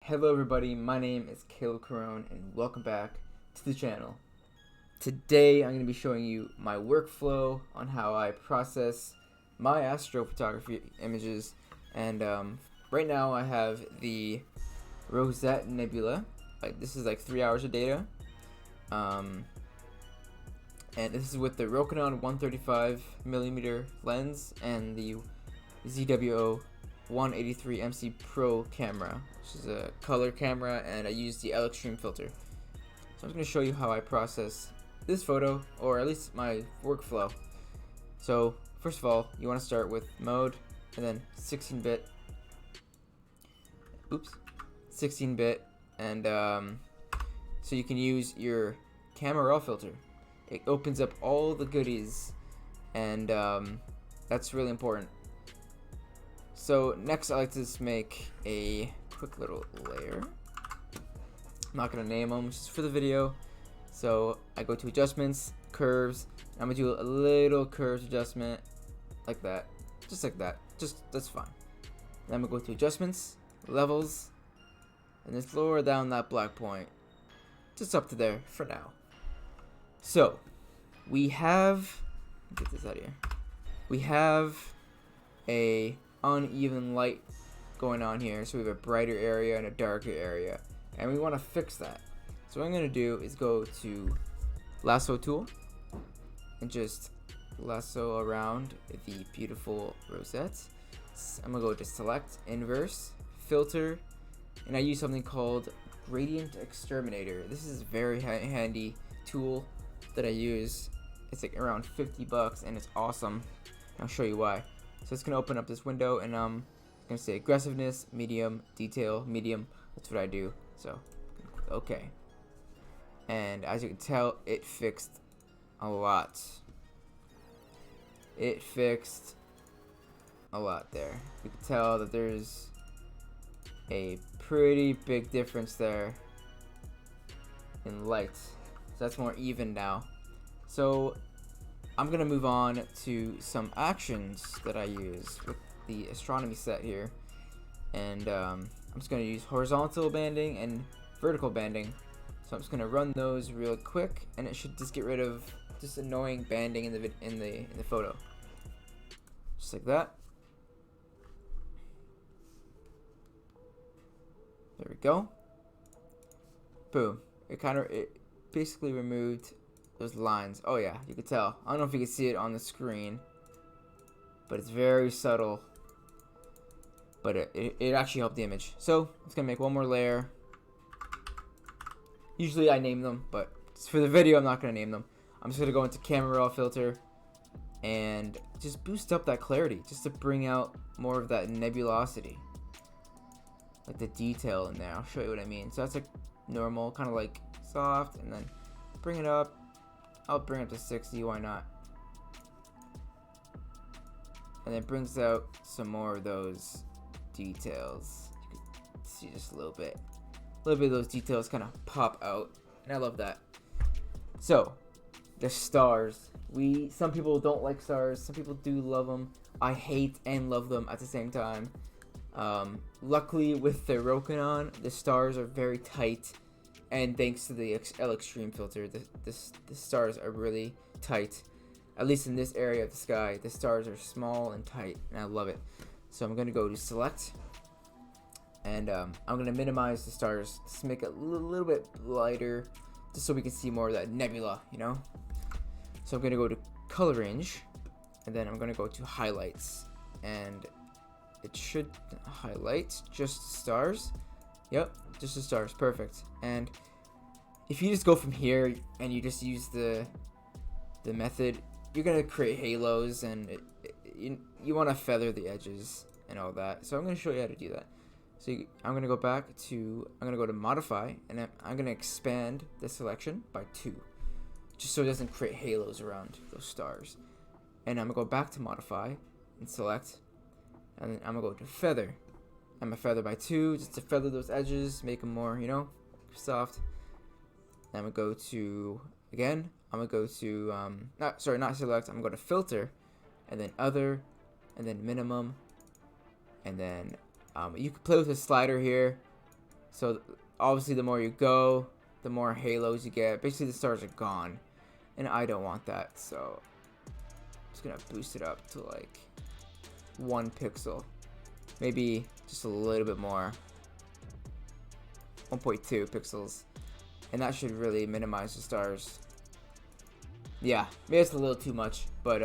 Hello everybody, my name is Caleb Carone and welcome back to the channel. Today I'm going to be showing you my workflow on how I process my astrophotography images, and right now I have the Rosette Nebula. This is like 3 hours of data, and this is with the Rokinon 135mm lens and the ZWO 183 MC Pro camera, which is a color camera, and I use the Extreme filter. So I'm going to show you how I process this photo, or at least my workflow. So first of all, you want to start with mode and then 16-bit. 16-bit, and so you can use your camera raw filter. It opens up all the goodies, and that's really important. So next I like to just make a quick little layer. I'm not going to name them, just for the video. So I go to adjustments, curves, I'm going to do a little curves adjustment like that. Just like that. That's fine. Then I'm going to go to adjustments, levels, and just lower down that black point. Just up to there for now. So we have, get this out of here. We have a uneven light going on here, so we have a brighter area and a darker area, and we want to fix that. So what I'm going to do is go to lasso tool and just lasso around the beautiful rosettes. I'm going to go to select, inverse, filter, and I use something called Gradient Exterminator. This is a very handy tool that I use. It's like around 50 bucks and it's awesome. I'll show you why. So it's going to open up this window, and I'm going to say aggressiveness, medium, detail, medium. That's what I do. So, okay. And as you can tell, it fixed a lot. It fixed a lot there. You can tell that there's a pretty big difference there in light. So that's more even now. So I'm going to move on to some actions that I use with the astronomy set here. And I'm just going to use horizontal banding and vertical banding. So I'm just going to run those real quick, and it should just get rid of just annoying banding in the photo. Just like that. There we go. Boom. It basically removed those lines. Oh yeah, you can tell. I don't know if you can see it on the screen, but it's very subtle. But it actually helped the image. So I'm just gonna make one more layer. Usually I name them, but for the video I'm not gonna name them. I'm just gonna go into camera raw filter and just boost up that clarity, just to bring out more of that nebulosity, like the detail in there. I'll show you what I mean. So that's like normal, kind of like soft, and then bring it up. I'll bring it to 60, why not? And it brings out some more of those details. You can see just a little bit. A little bit of those details kind of pop out, and I love that. So, the stars. Some people don't like stars, some people do love them. I hate and love them at the same time. Luckily with the Rokinon, the stars are very tight. And thanks to the Extreme filter, the stars are really tight. At least in this area of the sky, the stars are small and tight, and I love it. So I'm going to go to select, and I'm going to minimize the stars to make it a little bit lighter, just so we can see more of that nebula, you know? So I'm going to go to color range, and then I'm going to go to highlights, and it should highlight just stars. Yep, just the stars, perfect. And if you just go from here and you just use the method, you're gonna create halos, and you want to feather the edges and all that. So I'm gonna show you how to do that. So I'm gonna go back to, I'm gonna go to modify, and I'm gonna expand the selection by 2, just so it doesn't create halos around those stars. And I'm gonna go back to modify and select, and then I'm gonna go to feather. I'm gonna feather by 2 just to feather those edges, make them more, you know, soft. I'm gonna go to, again, I'm gonna go to, not select, I'm gonna go to filter, and then other, and then minimum, and then you can play with the slider here. So obviously the more you go, the more halos you get. Basically the stars are gone, and I don't want that, so I'm just gonna boost it up to like 1 pixel, maybe just a little bit more, 1.2 pixels, and that should really minimize the stars. Yeah, maybe it's a little too much, but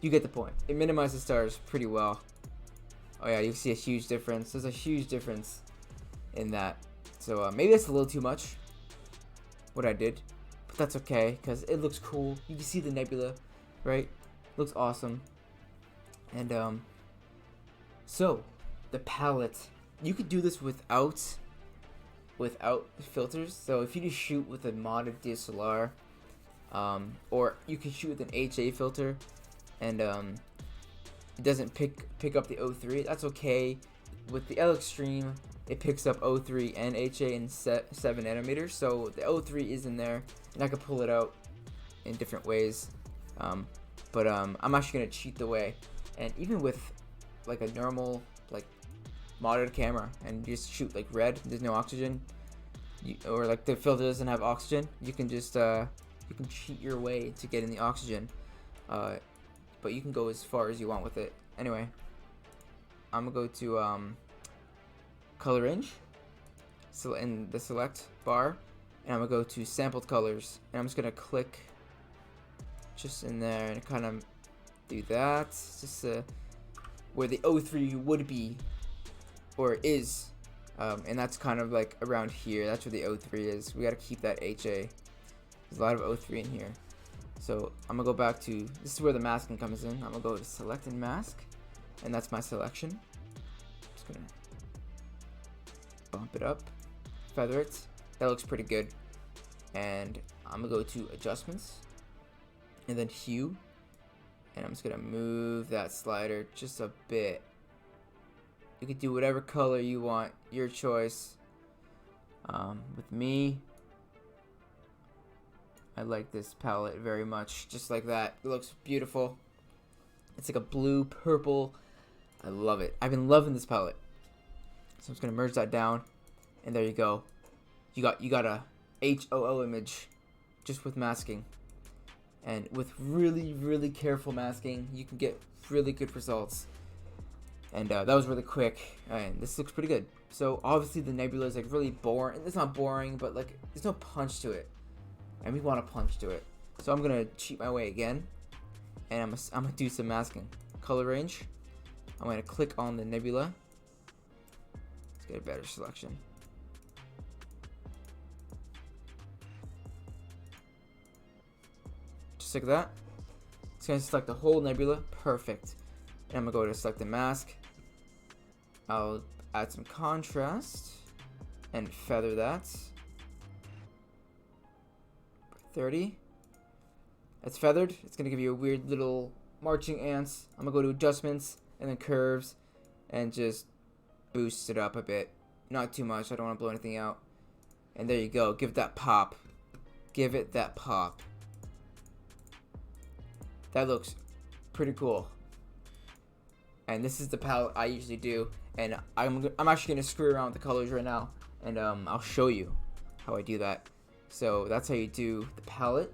you get the point. It minimizes the stars pretty well. Oh yeah, you see a huge difference. There's a huge difference in that. So maybe that's a little too much, what I did, but that's okay because it looks cool. You can see the nebula, right? Looks awesome. And so the palette, you could do this without filters. So if you just shoot with a modded DSLR, or you can shoot with an HA filter, and it doesn't pick up the O3. That's okay. With the L Extreme, it picks up O3 and HA in 7 nanometers, so the O3 is in there, and I can pull it out in different ways. But I'm actually gonna cheat the way, and even with like a normal like modded camera, and you just shoot like red, there's no oxygen, or like the filter doesn't have oxygen, you can just you can cheat your way to get in the oxygen. But you can go as far as you want with it. Anyway, I'm gonna go to color range, so in the select bar, and I'm gonna go to sampled colors, and I'm just gonna click just in there and kind of do that. It's just where the O3 would be or is, and that's kind of like around here. That's where the O3 is. We gotta keep that HA. There's a lot of O3 in here. So I'm gonna go back to, this is where the masking comes in. I'm gonna go to select and mask, and that's my selection. Just gonna bump it up, feather it. That looks pretty good. And I'm gonna go to adjustments, and then hue, and I'm just gonna move that slider just a bit. You can do whatever color you want, your choice. With me, I like this palette very much, just like that. It looks beautiful. It's like a blue, purple. I love it. I've been loving this palette. So I'm just gonna merge that down, and there you go. You got a HOO image, just with masking. And with really careful masking, you can get really good results. And that was really quick, and this looks pretty good. So obviously the nebula is like really boring. It's not boring, but like there's no punch to it, and we want a punch to it. So I'm gonna cheat my way again, and I'm gonna do some masking. Color range. I'm gonna click on the nebula. Let's get a better selection. Just like that. It's gonna select the whole nebula. Perfect. And I'm gonna go to select the mask. I'll add some contrast and feather that. 30. It's feathered. It's gonna give you a weird little marching ants. I'm gonna go to adjustments and then curves and just boost it up a bit. Not too much. I don't want to blow anything out. And there you go. Give it that pop. Give it that pop. That looks pretty cool. And this is the palette I usually do, and I'm actually gonna screw around with the colors right now, and I'll show you how I do that. So that's how you do the palette.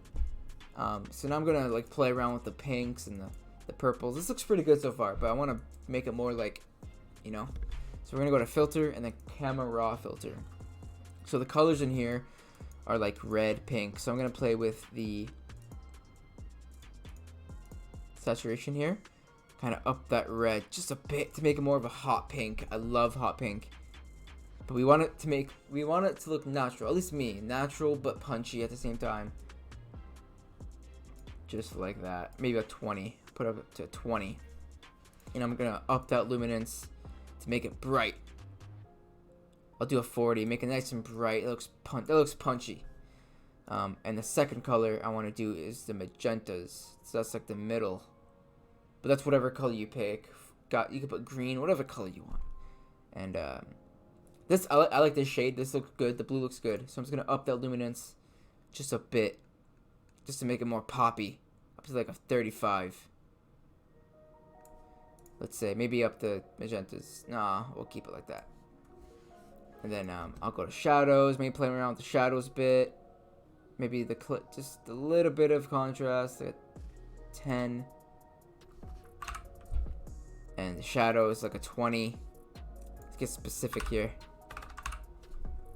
So now I'm gonna like play around with the pinks and the purples. This looks pretty good so far, but I want to make it more like, you know. So we're gonna go to filter and then camera raw filter. So the colors in here are like red, pink. So I'm gonna play with the saturation here. Kind of up that red just a bit to make it more of a hot pink. I love hot pink, but we want it to look natural. At least me, natural but punchy at the same time. Just like that. Maybe a 20. Put up to 20, and I'm gonna up that luminance to make it bright. I'll do a 40. Make it nice and bright. It looks punchy. And the second color I want to do is the magentas. So that's like the middle. But that's whatever color you pick. You can put green, whatever color you want. And this I like this shade. This looks good. The blue looks good. So I'm just gonna up that luminance just a bit, just to make it more poppy. Up to like a 35. Let's say maybe up the magentas. Nah, we'll keep it like that. And then I'll go to shadows, maybe play around with the shadows a bit. Maybe the clip, just a little bit of contrast, like a 10. And the shadow is like a 20. Let's get specific here.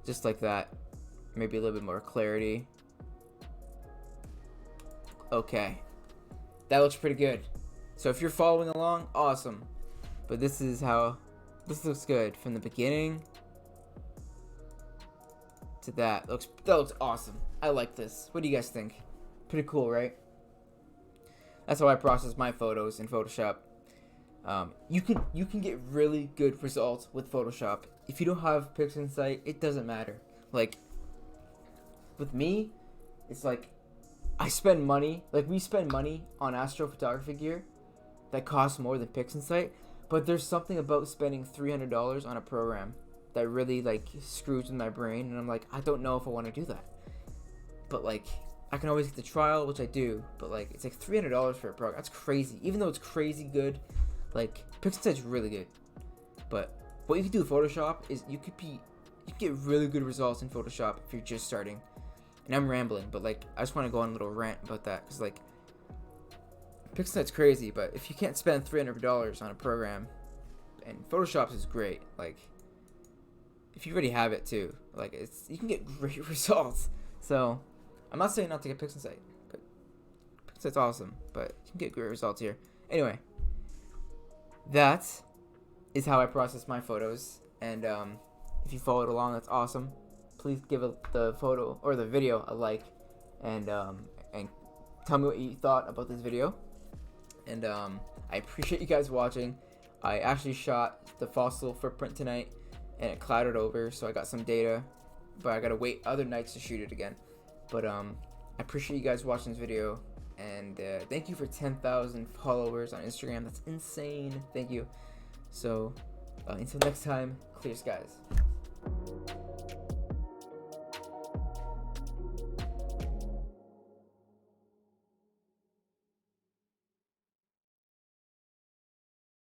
Just like that. Maybe a little bit more clarity. Okay. That looks pretty good. So if you're following along, awesome. But this is how this looks good from the beginning to that. That looks awesome. I like this. What do you guys think? Pretty cool, right? That's how I process my photos in Photoshop. You can get really good results with Photoshop. If you don't have PixInsight, it doesn't matter. Like with me, it's like I spend money. Like we spend money on astrophotography gear that costs more than PixInsight. But there's something about spending $300 on a program that really like screws with my brain, and I'm like, I don't know if I want to do that. But like, I can always get the trial, which I do. But like, it's like $300 for a program. That's crazy. Even though it's crazy good, like PixInsight's really good. But what you can do with Photoshop is you can get really good results in Photoshop if you're just starting. And I'm rambling, but like, I just want to go on a little rant about that because like, PixInsight's crazy, but if you can't spend $300 on a program, and Photoshop is great, like if you already have it too, like you can get great results. So I'm not saying not to get PixInsight, but PixInsight's awesome, but you can get great results here. Anyway, that is how I process my photos, and if you followed along, that's awesome. Please give the photo or the video a like, and tell me what you thought about this video. And I appreciate you guys watching. I actually shot the fossil footprint tonight, and it clouded over, so I got some data, but I gotta wait other nights to shoot it again. But I appreciate you guys watching this video, and thank you for 10,000 followers on Instagram. That's insane. Thank you. So until next time, clear skies.